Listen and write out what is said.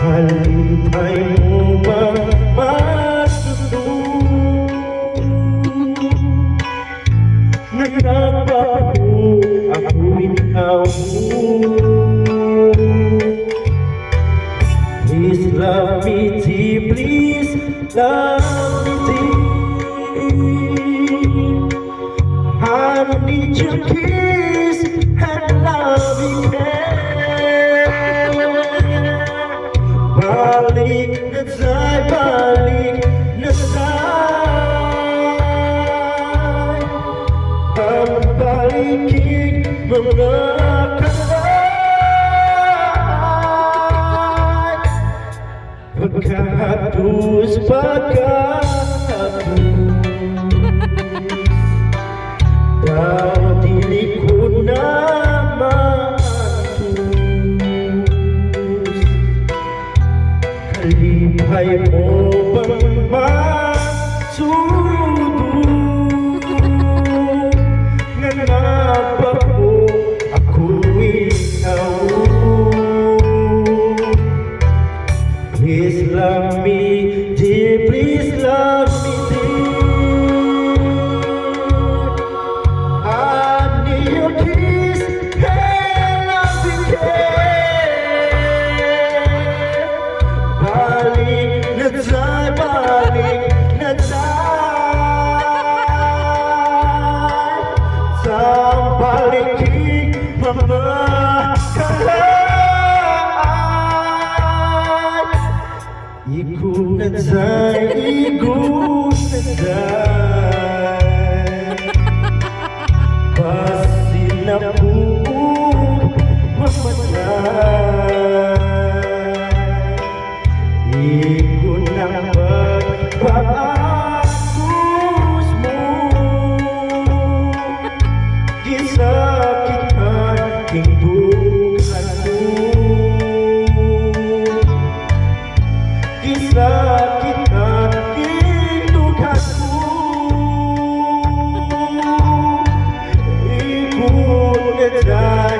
Halipay mo bang masusunod? Nagtapapo ako'y ikaw mo. Please love me deep, please love me deep. I need your kiss and loving hand. Balik na tayo, balik na tayo. Pabalikin mga kalay. Pagkahatus, pagkahatus. Daw dili ko na matus. Kalipay mo bang masudod? Nanap ako, ako'y ikaw. Please love me dear, please love me dear. I need your kiss and loving care. Balik na tayo, balik na tayo. Sambalikin mga kalay. Ikot na tayo, ikot na tayo. Pasin na buong mamatay. Ikot ng pagpaatos mo. Gisakitan king bukan mo. Gisakitan king bukan mo. Ikot na tayo.